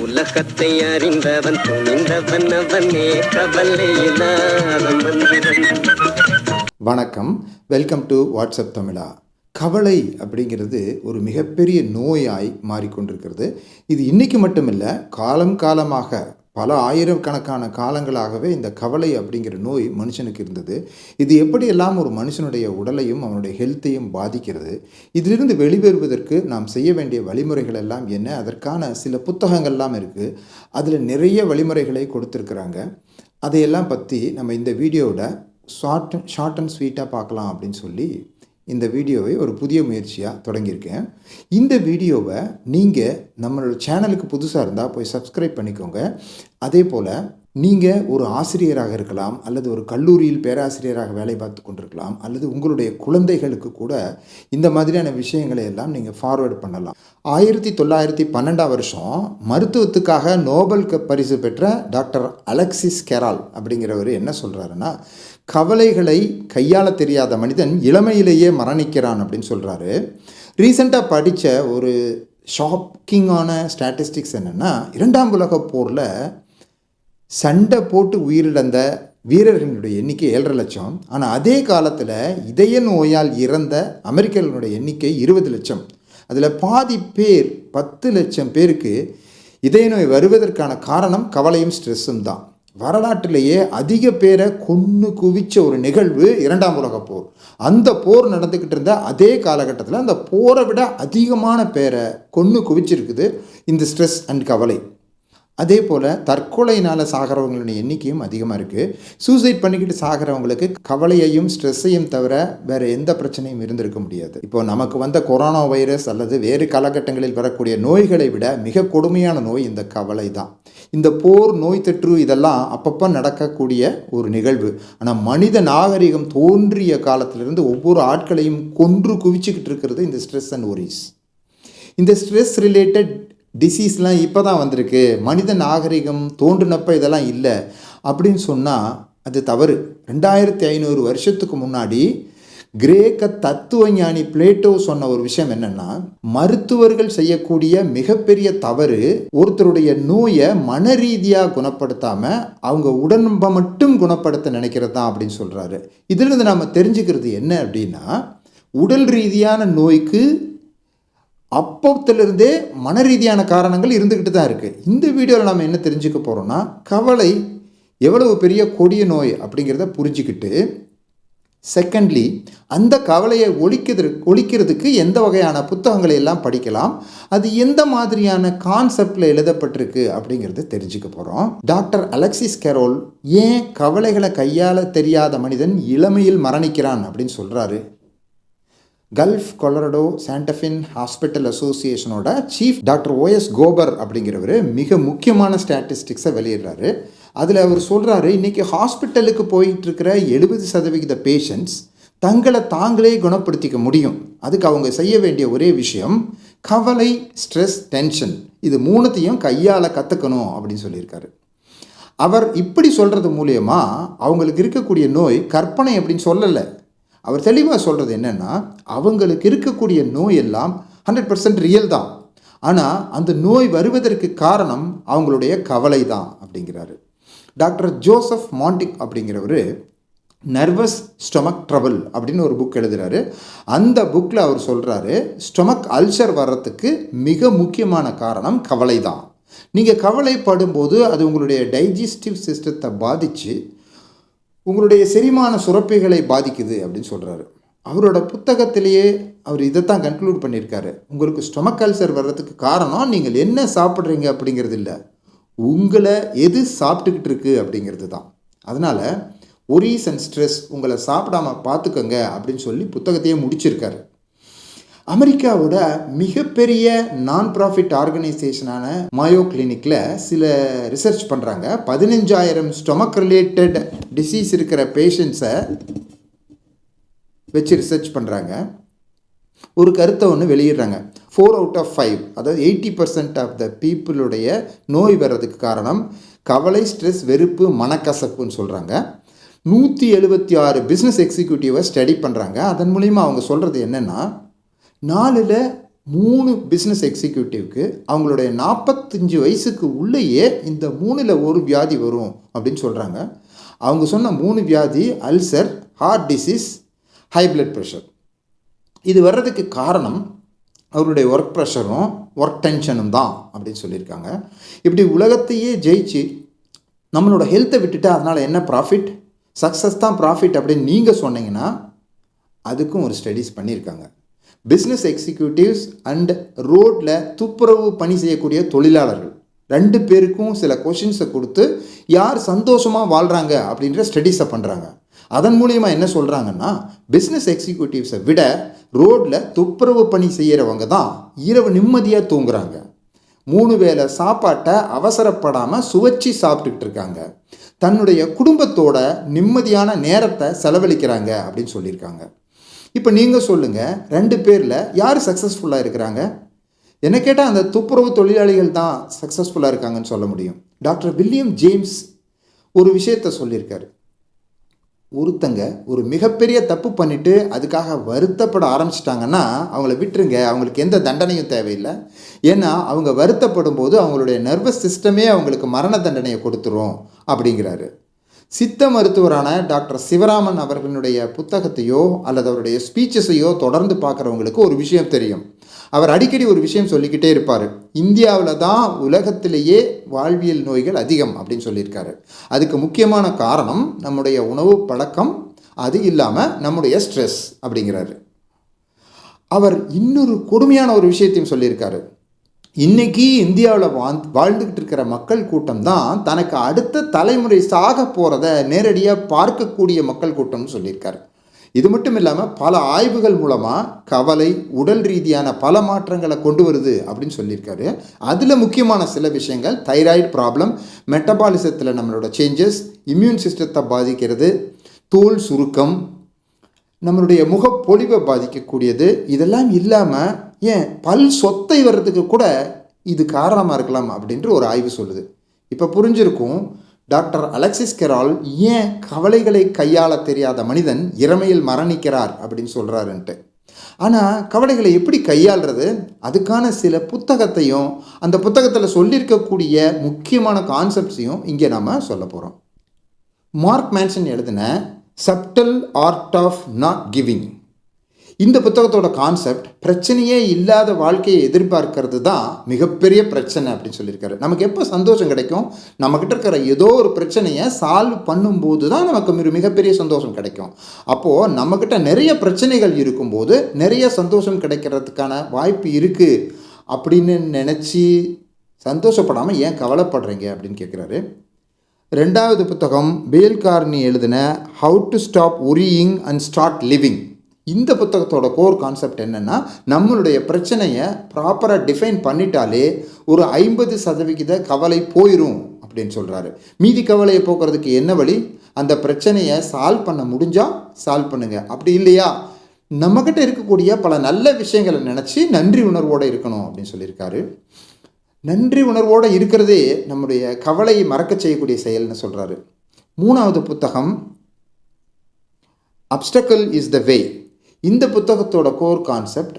உலகத்தை அறிந்தவன் துணிந்தவன் அவனே கவலை இல்லாத மனிதன். வணக்கம், வெல்கம் டு வாட்ஸ்அப் தமிழா. கவலை அப்படிங்கிறது ஒரு மிகப்பெரிய நோயாய் மாறிக்கொண்டிருக்கிறது. இது இன்றைக்கி மட்டுமில்லை, காலமாக பல ஆயிரக்கணக்கான காலங்களாகவே இந்த கவலை அப்படிங்கிற நோய் மனுஷனுக்கு இருந்தது. இது எப்படியெல்லாம் ஒரு மனுஷனுடைய உடலையும் அவனுடைய ஹெல்த்தையும் பாதிக்கிறது, இதிலிருந்து வெளிவருவதற்கு நாம் செய்ய வேண்டிய வழிமுறைகள் எல்லாம் என்ன, அதற்கான சில புத்தகங்கள்லாம் இருக்குது. அதில் நிறைய வழிமுறைகளை கொடுத்துருக்குறாங்க. அதையெல்லாம் பற்றி நம்ம இந்த வீடியோவோட ஷார்ட் அண்ட் ஸ்வீட்டாக பார்க்கலாம் அப்படின்னு சொல்லி இந்த வீடியோவை ஒரு புதிய முயற்சியாக தொடங்கியிருக்கேன். இந்த வீடியோவை நீங்கள் நம்மளோட சேனலுக்கு புதுசாக இருந்தால் போய் சப்ஸ்கிரைப் பண்ணிக்கோங்க. அதே போல் நீங்கள் ஒரு ஆசிரியராக இருக்கலாம், அல்லது ஒரு கல்லூரியில் பேராசிரியராக வேலை பார்த்து கொண்டிருக்கலாம், அல்லது உங்களுடைய குழந்தைகளுக்கு கூட இந்த மாதிரியான விஷயங்களை எல்லாம் நீங்கள் ஃபார்வேர்டு பண்ணலாம். 1912 மருத்துவத்துக்காக நோபல் பரிசு பெற்ற டாக்டர் அலெக்சிஸ் கெரால் அப்படிங்கிறவர் என்ன சொல்கிறாருன்னா, கவலைகளை கையாள தெரியாத மனிதன் இளமையிலேயே மரணிக்கிறான் அப்படின்னு சொல்கிறாரு. ரீசெண்டாக படித்த ஒரு ஷாக்கிங்கான ஸ்டாட்டிஸ்டிக்ஸ் என்னென்னா, 2ஆம் உலகப் போரில் சண்டை போட்டு உயிரிழந்த வீரர்களுடைய எண்ணிக்கை 7.5 லட்சம். ஆனால் அதே காலத்தில் இதய நோயால் இறந்த அமெரிக்கர்களுடைய எண்ணிக்கை 20 லட்சம். அதில் பாதி பேர், 10 லட்சம் பேருக்கு இதய நோய் வருவதற்கான காரணம் கவலையும் ஸ்ட்ரெஸ்ஸும் தான். வரலாற்றிலேயே அதிக பேரை கொன்று குவிச்ச ஒரு நிகழ்வு 2ஆம் உலகப் போர். அந்த போர் நடந்துக்கிட்டு இருந்த அதே காலகட்டத்தில் அந்த போரை விட அதிகமான பேரை கொன்று குவிச்சிருக்குது இந்த ஸ்ட்ரெஸ் அண்ட் கவலை. அதே போல் தற்கொலையினால் சாகிறவங்களுடைய எண்ணிக்கையும் அதிகமாக இருக்குது. சூசைட் பண்ணிக்கிட்டு சாகிறவங்களுக்கு கவலையையும் ஸ்ட்ரெஸ்ஸையும் தவிர வேறு எந்த பிரச்சனையும் இருந்திருக்க முடியாது. இப்போ நமக்கு வந்த கொரோனா வைரஸ் அல்லது வேறு காலகட்டங்களில் வரக்கூடிய நோய்களை விட மிக கொடுமையான நோய் இந்த கவலை தான். இந்த போர், நோய் தொற்று இதெல்லாம் அப்பப்போ நடக்கக்கூடிய ஒரு நிகழ்வு. ஆனால் மனித நாகரிகம் தோன்றிய காலத்திலிருந்து ஒவ்வொரு ஆட்களையும் கொன்று குவிச்சுக்கிட்டு இருக்கிறது இந்த ஸ்ட்ரெஸ் அண்ட் ஒரிஸ். இந்த ஸ்ட்ரெஸ் ரிலேட்டட் டிசீஸ்லாம் இப்போ தான் வந்திருக்கு, மனித நாகரிகம் தோன்றினப்போ இதெல்லாம் இல்லை அப்படின்னு சொன்னால் அது தவறு. 2500 வருஷத்துக்கு முன்னாடி கிரேக்க தத்துவ ஞானி பிளேட்டோ சொன்ன ஒரு விஷயம் என்னென்னா, மருத்துவர்கள் செய்யக்கூடிய மிகப்பெரிய தவறு ஒருத்தருடைய நோயை மன ரீதியாக குணப்படுத்தாமல் அவங்க உடம்பை மட்டும் குணப்படுத்த நினைக்கிறது தான் அப்படின்னு சொல்கிறாரு. இதிலிருந்து நாம் தெரிஞ்சுக்கிறது என்ன அப்படின்னா, உடல் ரீதியான நோய்க்கு அப்போத்திலிருந்தே மன ரீதியான காரணங்கள் இருந்துக்கிட்டு தான் இருக்குது. இந்த வீடியோவில் நம்ம என்ன தெரிஞ்சுக்க போகிறோம்னா, கவலை எவ்வளவு பெரிய கொடிய நோய் அப்படிங்கிறத புரிஞ்சுக்கிட்டு, செகண்ட்லி அந்த கவலையை ஒழிக்கிறதுக்கு எந்த வகையான புத்தகங்களை எல்லாம் படிக்கலாம், அது எந்த மாதிரியான கான்செப்டில் எழுதப்பட்டிருக்கு அப்படிங்கிறத தெரிஞ்சுக்க போகிறோம். டாக்டர் அலெக்சிஸ் கெரால் ஏன் கவலைகளை கையாள தெரியாத மனிதன் இளமையில் மரணிக்கிறான் அப்படின்னு சொல்கிறாரு. கல்ஃப் கொலரடோ சாண்டஃபின் ஹாஸ்பிட்டல் அசோசியேஷனோட சீஃப் டாக்டர் OS கோபர் அப்படிங்கிறவர் மிக முக்கியமான ஸ்டாட்டிஸ்டிக்ஸை வெளியிடுறாரு. அதில் அவர் சொல்கிறாரு, இன்றைக்கி ஹாஸ்பிட்டலுக்கு போயிட்டுருக்கிற 70% பேஷண்ட்ஸ் தங்களை தாங்களே குணப்படுத்திக்க முடியும். அதுக்கு அவங்க செய்ய வேண்டிய ஒரே விஷயம் கவலை, ஸ்ட்ரெஸ், டென்ஷன், இது மூணுத்தையும் கையாள கற்றுக்கணும் அப்படின்னு சொல்லியிருக்காரு. அவர் இப்படி சொல்கிறது மூலயமா அவங்களுக்கு இருக்கக்கூடிய நோய் கற்பனை அப்படின்னு சொல்லலை. அவர் தெளிவாக சொல்கிறது என்னென்னா, அவங்களுக்கு இருக்கக்கூடிய நோய் எல்லாம் 100% ரியல் தான். ஆனால் அந்த நோய் வருவதற்கு காரணம் அவங்களுடைய கவலை தான் அப்படிங்கிறாரு. டாக்டர் ஜோசப் மாண்டிக் அப்படிங்கிறவர் நர்வஸ் ஸ்டொமக் ட்ரபிள் அப்படின்னு ஒரு புக் எழுதுகிறாரு. அந்த புக்கில் அவர் சொல்கிறாரு, ஸ்டொமக் அல்சர் வர்றதுக்கு மிக முக்கியமான காரணம் கவலை தான். நீங்கள் கவலைப்படும் போது அது உங்களுடைய டைஜஸ்டிவ் சிஸ்டத்தை பாதித்து உங்களுடைய செரிமான சுரப்பிகளை பாதிக்குது அப்படின்னு சொல்கிறாரு. அவரோட புத்தகத்திலேயே அவர் இதைத்தான் கன்க்ளூட் பண்ணியிருக்காரு. உங்களுக்கு ஸ்டொமக் அல்சர் வர்றதுக்கு காரணம் நீங்கள் என்ன சாப்பிட்றீங்க அப்படிங்கிறது இல்லை, உங்களை எது சாப்பிட்டுக்கிட்டு இருக்கு அப்படிங்கிறது தான். அதனால் ஒரீஸ் அண்ட் ஸ்ட்ரெஸ் உங்களை சாப்பிடாமல் பார்த்துக்கோங்க அப்படின்னு சொல்லி புத்தகத்தையே முடிச்சிருக்காரு. அமெரிக்காவோட மிகப்பெரிய நான் ப்ராஃபிட் ஆர்கனைசேஷனான மாயோ கிளினிக்கில் சில ரிசர்ச் பண்ணுறாங்க. 15,000 ஸ்டொமக் ரிலேட்டட் டிசீஸ் இருக்கிற பேஷண்ட்ஸை வச்சு ரிசர்ச் பண்ணுறாங்க. ஒரு கருத்தை ஒன்று வெளியிடுறாங்க. 4 out of 5, அதாவது 80% ஆஃப் த பீப்புளுடைய நோய் வர்றதுக்கு காரணம் கவலை, ஸ்ட்ரெஸ், வெறுப்பு, மனக்கசப்புன்னு சொல்கிறாங்க. 176 பிஸ்னஸ் எக்ஸிக்யூட்டிவை ஸ்டடி பண்ணுறாங்க. அதன் மூலிமா அவங்க சொல்கிறது என்னென்னா, 4ல் 3 பிஸ்னஸ் எக்ஸிக்யூட்டிவ்க்கு அவங்களுடைய 45 வயசுக்கு உள்ளேயே இந்த 3ல் ஒரு வியாதி வரும் அப்படின்னு சொல்கிறாங்க. அவங்க சொன்ன 3 வியாதி ulcer, heart disease, high blood pressure. இது வர்றதுக்கு காரணம் அவருடைய ஒர்க் ப்ரெஷரும் ஒர்க் டென்ஷனும் தான் அப்படின்னு சொல்லியிருக்காங்க. இப்படி உலகத்தையே ஜெயிச்சு நம்மளோட ஹெல்த்தை விட்டுட்டு அதனால் என்ன ப்ராஃபிட், சக்ஸஸ் தான் ப்ராஃபிட் அப்படின்னு நீங்கள் சொன்னீங்கன்னா அதுக்கும் ஒரு ஸ்டடீஸ் பண்ணியிருக்காங்க. பிஸ்னஸ் எக்ஸிக்யூட்டிவ்ஸ் அண்ட் ரோட்டில் துப்புரவு பணி செய்யக்கூடிய தொழிலாளர்கள் 2 பேருக்கும் சில கொஷின்ஸை கொடுத்து யார் சந்தோஷமாக வாழ்கிறாங்க அப்படின்ற ஸ்டடீஸை பண்ணுறாங்க. அதன் மூலிமா என்ன சொல்கிறாங்கன்னா, பிஸ்னஸ் எக்ஸிக்யூட்டிவ்ஸை விட ரோட்டில் துப்புரவு பணி செய்கிறவங்க தான் இரவு நிம்மதியாக தூங்குறாங்க. 3 வேளை சாப்பாட்டை அவசரப்படாமல் சுவைச்சி சாப்பிட்டுக்கிட்டு இருக்காங்க. தன்னுடைய குடும்பத்தோட நிம்மதியான நேரத்தை செலவழிக்கிறாங்க அப்படின்னு சொல்லியிருக்காங்க. இப்போ நீங்கள் சொல்லுங்கள், 2 பேரில் யார் சக்ஸஸ்ஃபுல்லாக இருக்கிறாங்க? என்ன கேட்டால் அந்த துப்புரவு தொழிலாளிகள் தான் சக்ஸஸ்ஃபுல்லாக இருக்காங்கன்னு சொல்ல முடியும். டாக்டர் வில்லியம் ஜேம்ஸ் ஒரு விஷயத்தை சொல்லியிருக்காரு. ஒருத்தங்க ஒரு மிகப்பெரிய தப்பு பண்ணிவிட்டு அதுக்காக வருத்தப்பட ஆரம்பிச்சிட்டாங்கன்னா அவங்கள விட்டுருங்க, அவங்களுக்கு எந்த தண்டனையும் தேவையில்லை. ஏன்னா அவங்க வருத்தப்படும் போது அவங்களுடைய நர்வஸ் சிஸ்டமே அவங்களுக்கு மரண தண்டனையை கொடுத்துரும் அப்படிங்கிறாரு. சித்த மருத்துவரான டாக்டர் சிவராமன் அவர்களுடைய புத்தகத்தையோ அல்லது அவருடைய ஸ்பீச்சஸையோ தொடர்ந்து பார்க்குறவங்களுக்கு ஒரு விஷயம் தெரியும். அவர் அடிக்கடி ஒரு விஷயம் சொல்லிக்கிட்டே இருப்பார். இந்தியாவில் தான் உலகத்திலேயே வாழ்வியல் நோய்கள் அதிகம் அப்படின்னு சொல்லியிருக்காரு. அதுக்கு முக்கியமான காரணம் நம்முடைய உணவு பழக்கம், அது இல்லாமல் நம்முடைய ஸ்ட்ரெஸ் அப்படிங்கிறாரு. அவர் இன்னொரு கொடுமையான ஒரு விஷயத்தையும் சொல்லியிருக்காரு. இன்றைக்கி இந்தியாவில் வாழ்ந்துக்கிட்டு இருக்கிற மக்கள் கூட்டம் தான் தனக்கு அடுத்த தலைமுறை சாக போகிறத நேரடியாக பார்க்கக்கூடிய மக்கள் கூட்டம்னு சொல்லியிருக்காரு. இது மட்டும் இல்லாமல் பல ஆய்வுகள் மூலமாக கவலை உடல் ரீதியான பல மாற்றங்களை கொண்டு வருது அப்படின்னு சொல்லியிருக்காரு. அதில் முக்கியமான சில விஷயங்கள் தைராய்டு ப்ராப்ளம், மெட்டபாலிசத்தில் நம்மளோட சேஞ்சஸ், இம்யூன் சிஸ்டத்தை பாதிக்கிறது, தோல் சுருக்கம், நம்மளுடைய முகப்பொலிவை பாதிக்கக்கூடியது. இதெல்லாம் இல்லாமல் ஏன் பல் சொத்தை வர்றதுக்கு கூட இது காரணமாக இருக்கலாம் அப்படின்ற ஒரு ஆய்வு சொல்லுது. இப்போ புரிஞ்சிருக்கும் டாக்டர் அலெக்சிஸ் கெரால் ஏன் கவலைகளை கையாள தெரியாத மனிதன் இளமையில் மரணிக்கிறார் அப்படின்னு சொல்கிறாருன்ட்டு. ஆனால் கவலைகளை எப்படி கையாளுறது, அதுக்கான சில புத்தகத்தையும் அந்த புத்தகத்தில் சொல்லியிருக்கக்கூடிய முக்கியமான கான்செப்ட்ஸையும் இங்கே நாம் சொல்ல போகிறோம். மார்க் மேன்சன் எழுதின subtle art of not giving, இந்த புத்தகத்தோட கான்செப்ட் பிரச்சனையே இல்லாத வாழ்க்கையை எதிர்பார்க்கறது தான் மிகப்பெரிய பிரச்சனை அப்படின்னு சொல்லியிருக்காரு. நமக்கு எப்போ சந்தோஷம் கிடைக்கும், நம்மக்கிட்ட இருக்கிற ஏதோ ஒரு பிரச்சனையை சால்வ் பண்ணும்போது தான் நமக்கு மிகப்பெரிய சந்தோஷம் கிடைக்கும். அப்போது நம்மக்கிட்ட நிறைய பிரச்சனைகள் இருக்கும்போது நிறைய சந்தோஷம் கிடைக்கிறதுக்கான வாய்ப்பு இருக்குது அப்படின்னு நினச்சி சந்தோஷப்படாமல் ஏன் கவலைப்படுறீங்க அப்படின்னு கேட்குறாரு. 2வது புத்தகம் பேல் கார்னி எழுதின how to stop worrying and start living. இந்த புத்தகத்தோட கோர் கான்செப்ட் என்னென்னா, நம்மளுடைய பிரச்சனையை ப்ராப்பராக டிஃபைன் பண்ணிட்டாலே ஒரு 50% கவலை போயிடும் அப்படின்னு சொல்கிறாரு. மீதி கவலையை போக்குறதுக்கு என்ன வழி, அந்த பிரச்சனையை சால்வ் பண்ண முடிஞ்சால் சால்வ் பண்ணுங்கள், அப்படி இல்லையா நம்மக்கிட்ட இருக்கக்கூடிய பல நல்ல விஷயங்களை நினச்சி நன்றி உணர்வோடு இருக்கணும் அப்படின்னு சொல்லியிருக்காரு. நன்றி உணர்வோடு இருக்கிறதே நம்முடைய கவலையை மறக்க செய்யக்கூடிய செயல்னு சொல்கிறாரு. 3வது புத்தகம் அப்டக்கிள் இஸ் த வே. இந்த புத்தகத்தோட கோர் கான்செப்ட்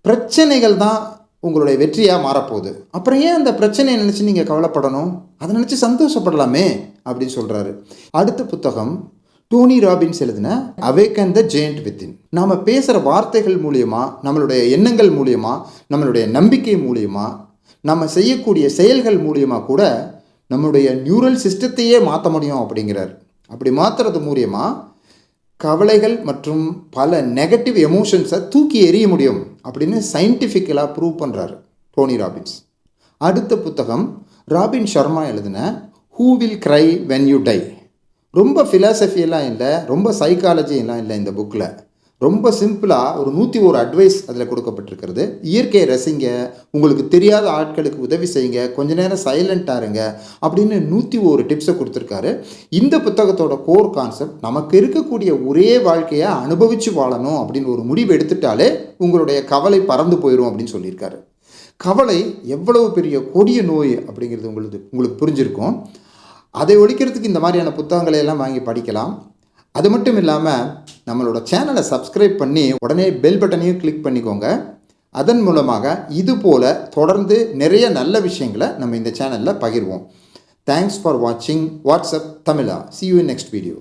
பிரச்சனைகள் தான் உங்களுடைய வெற்றியாக மாறப்போகுது, அப்புறம் ஏன் அந்த பிரச்சனையை நினச்சி நீங்கள் கவலைப்படணும், அதை நினச்சி சந்தோஷப்படலாமே அப்படின்னு சொல்கிறாரு. அடுத்த புத்தகம் டோனி ராபின்ஸ் எழுதின அவேக்கன் த ஜெயண்ட் வித்தின். நாம் பேசுகிற வார்த்தைகள் மூலியமாக, நம்மளுடைய எண்ணங்கள் மூலியமாக, நம்மளுடைய நம்பிக்கை மூலியமாக, நம்ம செய்யக்கூடிய செயல்கள் மூலியமாக கூட நம்மளுடைய நியூரல் சிஸ்டத்தையே மாற்ற முடியும் அப்படிங்கிறார். அப்படி மாற்றுறது மூலியமாக கவலைகள் மற்றும் பல நெகட்டிவ் எமோஷன்ஸை தூக்கி எறிய முடியும் அப்படின்னு சயின்டிஃபிக்கலாக ப்ரூவ் பண்ணுறாரு டோனி ராபின்ஸ். அடுத்த புத்தகம் ராபின் சர்மா எழுதின who will cry when you tie. ரொம்ப ஃபிலாசபியெல்லாம் இல்லை, ரொம்ப சைக்காலஜியெல்லாம் இல்லை. இந்த புக்கில் ரொம்ப சிம்பிளாக ஒரு 101 அட்வைஸ் அதில் கொடுக்கப்பட்டிருக்கிறது. இயற்கையை ரசிங்க, உங்களுக்கு தெரியாத ஆட்களுக்கு உதவி செய்யுங்க, கொஞ்ச நேரம் சைலண்ட்டாக இருங்க அப்படின்னு 101 டிப்ஸை கொடுத்துருக்காரு. இந்த புத்தகத்தோட கோர் கான்செப்ட் நமக்கு இருக்கக்கூடிய ஒரே வாழ்க்கையை அனுபவித்து வாழணும் அப்படின்னு ஒரு முடிவு எடுத்துட்டாலே உங்களுடைய கவலை பறந்து போயிடும் அப்படின்னு சொல்லியிருக்காரு. கவலை எவ்வளவு பெரிய கொடிய நோய் அப்படிங்கிறது உங்களுக்கு புரிஞ்சிருக்கும். அதை ஒழிக்கிறதுக்கு இந்த மாதிரியான புத்தகங்களை எல்லாம் வாங்கி படிக்கலாம். அது மட்டும் இல்லாமல் நம்மளோட சேனலை சப்ஸ்கிரைப் பண்ணி உடனே பெல் பட்டனையும் கிளிக் பண்ணிக்கோங்க. அதன் மூலமாக இது போல் தொடர்ந்து நிறைய நல்ல விஷயங்களை நம்ம இந்த சேனலில் பகிர்வோம். தேங்க்ஸ் ஃபார் வாட்சிங் WhatsApp Tamizha. See you in next video.